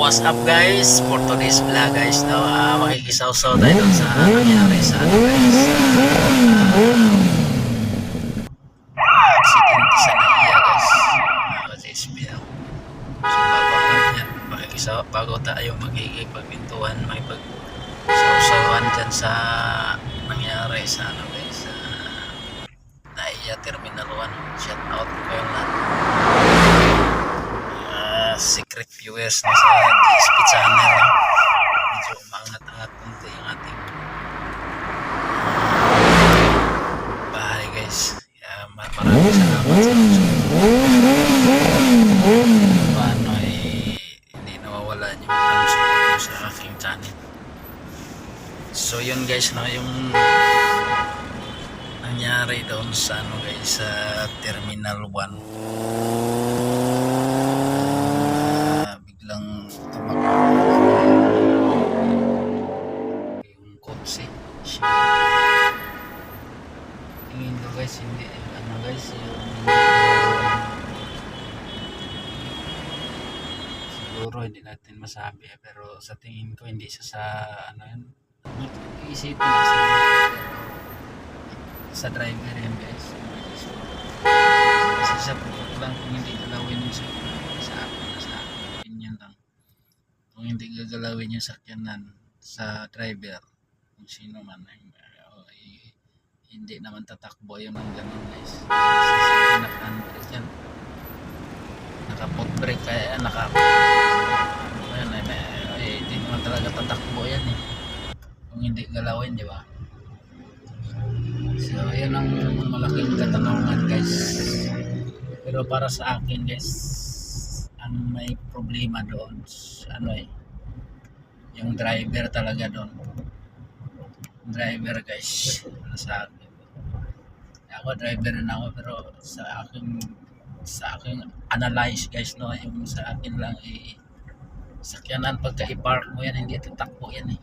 What's up guys? For today's vlog guys, no, makikisaw-saw tayo dun sa nangyari sa ano guys, accident sa Naiya guys, kasi SPL. So bago tayo magkikipagpintuhan, makipagsaw-sawan dyan sa nangyari sa ano guys, sa Naiya Terminal 1. Shout out ko yun lahat. Secret viewers na sa GSP channel, medyo umangat-angat konti yung ating bahay guys. Maraming salamat sa paano hindi nawawalan yung support sa aking channel. So yun guys, no, yung nangyari doon sa ano guys, sa Terminal 1, biglang yung kotse. Tingin ko guys, hindi ano guys, yung siguro hindi natin masabi, pero sa tingin ko hindi siya sa ano yun, iisipin sa driver yan guys. Kasi sa lang kung hindi galawin yung sa opinion lang, kung hindi gagalawin yung sakyanan sa driver, kung sino man hindi naman tatakbo yung ng ganun guys. Kasi naka-handbrake yan, naka-foot brake, kaya hindi naman talaga tatakbo yan kung hindi galawin, di ba? So yun ang malaking katanungan guys. Pero para sa akin guys, ang may problema doon yung driver talaga doon. Driver guys, para sa akin, ako driver na ako, pero sa aking analyze guys, no, yung sa akin lang sakyanan, pagka i-park mo yan, hindi tatakbo yan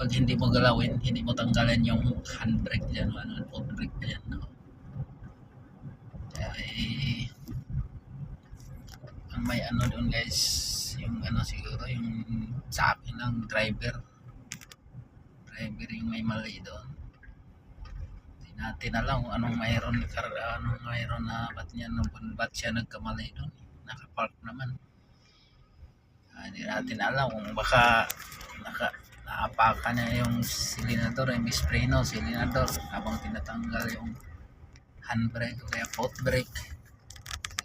pag hindi mo galawin, hindi mo tanggalan yung handbrake dyan, foot brake dyan, no. Ang may ano doon guys, yung siguro yung sa akin lang driver yung may mali doon. Hindi natin alam kung anong mayroon na ba't siya nagkamali doon, nakapark naman. Hindi natin alam kung baka naapakan niya yung silinador, yung bispreno silinador habang tinatanggal yung handbrake o kaya foot brake.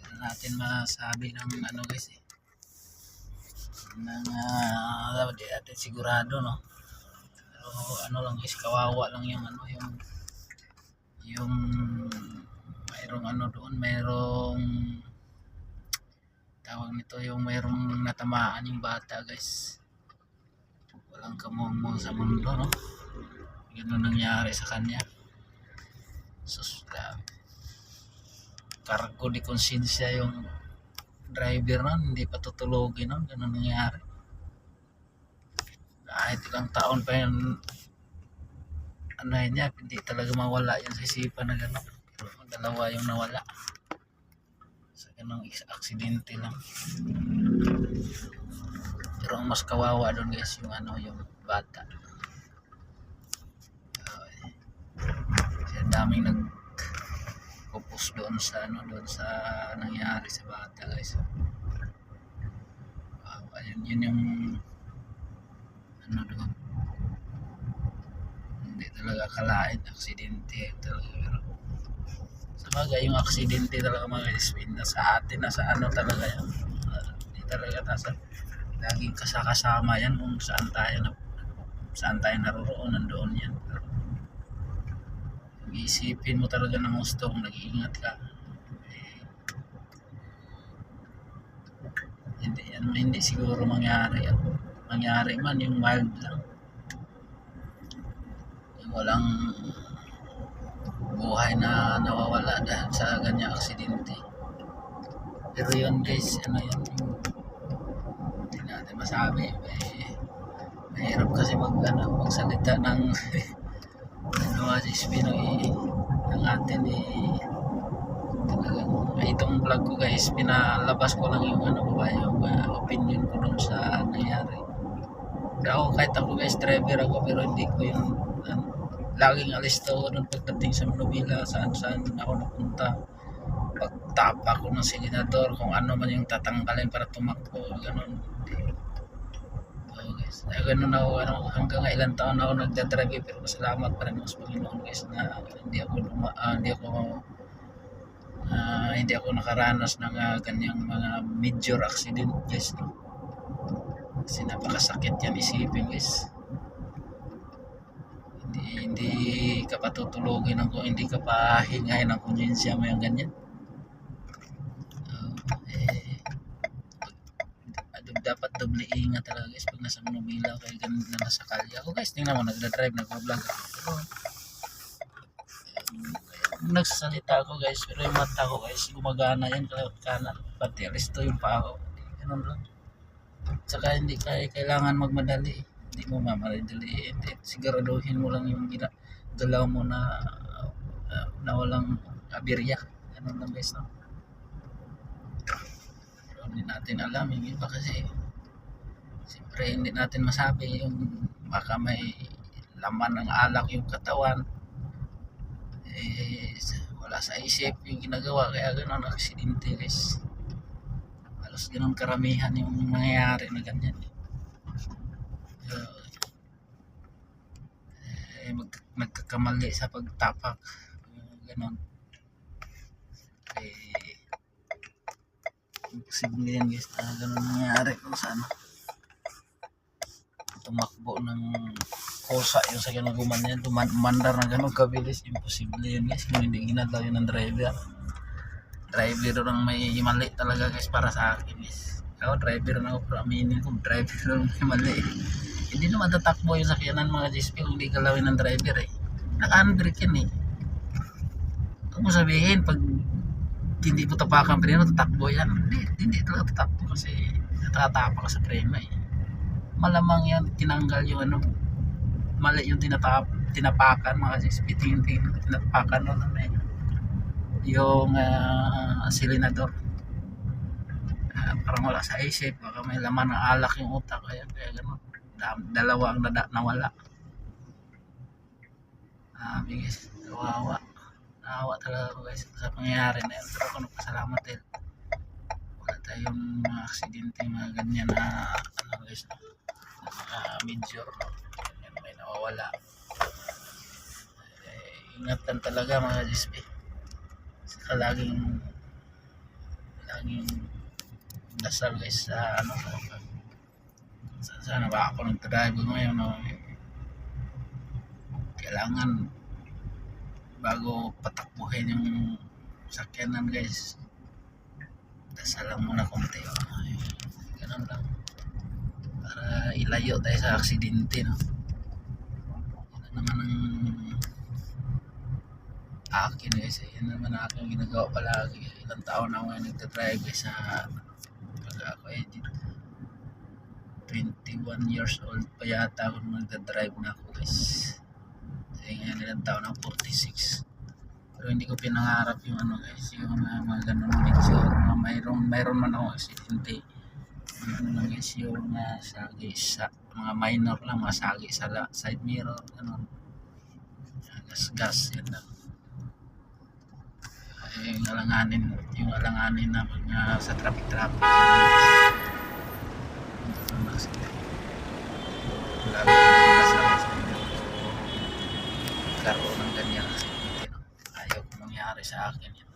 Hindi natin masabi ng guys di natin sigurado, no. Pero lang guys, kawawa lang yung yung mayroong doon, mayroong tawag nito, yung mayroong natamaan yung bata guys. Walang kamumong sa mundo, no. Ganun nangyari sa kanya. Sus, cargo di konsensya yung driver nun, hindi pa tutulogin nun. Ganun nangyari. Kahit ilang taon pa yun, niya, hindi talaga mawala yun sa isipan na gano'n. Pero dalawa yung nawala sa ganung aksidente lang. Pero ang mas kawawa doon guys, yung yung bata. Kasi daming nagpupus doon sa nangyari sa bata guys. Yun yung doon, hindi talaga akalain aksidente talaga. Pero sa bagay, yung aksidente talaga mga guys, sa atin nasa talaga yan, hindi talaga nasa laging kasama yan kung saan tayo naroon, nandoon yan. Pero isipin mo talaga ng gusto kung nag-iingat ka, hindi siguro mangyari man yung mild lang, yung walang buhay na nawawala dahil sa ganyang aksidente. Pero yun guys, hindi natin masabi. Mahirap kasi magsalita ng GSP, ang atin talagang itong vlog ko guys, pinalabas ko lang yung ano ba, yung opinion ko dun sa nangyari. Pero kahit ako guys, driver ako, pero hindi ko yung laging alis ako dun pagdating sa Manubila, saan ako napunta. Pagtapa ko ng senador, kung ano man yung tatanggalin para tumakbo, ganun. So guys, ganun ako, hanggang ilang taon ako nagdadrive, pero salamat pa rin sa Panginoon guys na hindi ako nakaranas ng ganyang mga major accident guys, no? Kasi napakasakit yan isipin guys. Hindi ka patutulogin ng, hindi ka pahingahin ng konsensya mo yung ganyan. Dapat doble ingat talaga guys pag nasa Manubila kaya ganun na nasa kalye. Ako guys, tingnan mo, nagda-drive, nagpa-vlog ako, pero nagsasalita ako guys, pero yung mata ko guys gumagana yan kalawat kanan, pati resto yung paa ko, ganun lang. Tsaka hindi kailangan magmadali, hindi mo mamamadali, siguraduhin mo lang yung galaw mo na walang aberya, ganun lang guys, no? Pero hindi natin alam yung iba kasi siyempre hindi natin masabi yung baka may laman ng alak yung katawan, wala sa isip yung ginagawa, kaya ganun ang aksidente guys. Halos ganun karamihan yung nangyayari na ganyan. Nagkakamali sa pagtapak, ganun. Imposible yan guys na ganun nangyayari kung saan tumakbo ng kosa yung sa ginaguman yan, tumandar na ganun kabilis. Imposible yan guys kung hindi ginalaw yun ng driver lang may mali talaga guys para sa akin guys. Ako driver na ako, pero aminin ko driver lang may mali. Hindi naman tatakbo yung sakyanan mga GSP kung hindi galawin ng driver naka-handbrake yan Huwag mo sabihin pag hindi mo tapakan preno tatakbo yan, hindi talaga tatakbo kasi natatapak ka sa preno malamang yan tinanggal yung mali yung tinapakan mga GSP, tinapakan nun yung silinador, parang wala sa isip, baka may laman ng alak yung utak, kaya gano'n, dalawa ang nawala. Guys, nawawa talaga ako guys sa pangyayari na yun, pero ako nagpasalamat wala tayong mga aksidente, mga ganyan na guys, major, may nawawala. Ingatan talaga mga GSP, saka laging dasal guys sa sana ba ako nagdadrive ngayon, kailangan bago patakbuhin yung sakyanan guys, dasal lang muna konti, ganun lang para ilayo tayo sa aksidente, no? Yan naman ang akin guys, yan naman ang aking ginagawa palagi. Ilang taon na ako nagdadrive guys, pag ako 21 years old pa yata ako nagdadrive na ako guys. Ngayon ilang taon na, 46. Pero hindi ko pinangarap yung guys, yung mga ganun medyo mayroon man ako aksidente, lang guys, yung sagi sa mga minor lang, mga sagi sa side mirror, ganun, gas yan lang. Yung alanganin na mga sa traffic lalo karoon ng ganyan ayaw ko mangyari sa akin yan,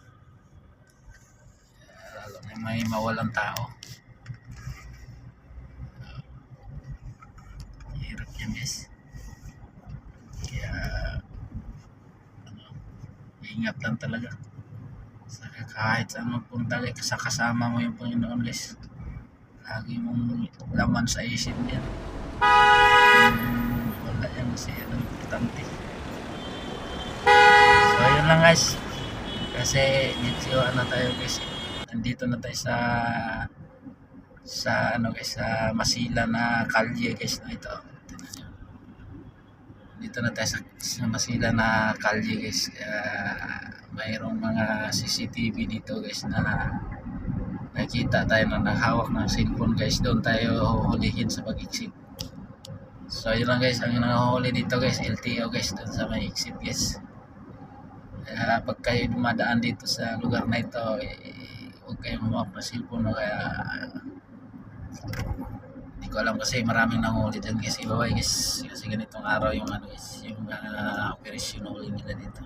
lalo na may mawalang tao. Hirap yan guys, kaya ingat lang talaga kahit saan magpunta sa kasama mo yung Panginoon guys, lagi mong laman sa isip niya, wala yan kasi importante. So yun lang guys, kasi medyo tayo guys, nandito na tayo sa guys, sa Masila na kalye guys, na ito dito na tayo sa Masila na kalye guys, mayroong mga CCTV dito guys na nakita tayo na naghawak ng cellphone guys, doon tayo huhulihin sa pag-exit. So yun lang guys, ang nahuli dito guys, LTO guys, doon sa may exit guys. Kaya pag kayo dumadaan dito sa lugar na ito, huwag kayong humawak ng cellphone, no? Kaya hindi ko alam kasi maraming nanguli dyan guys. Ibabay guys, kasi ganitong araw yung ano guys, yung operasyon na huli nila dito.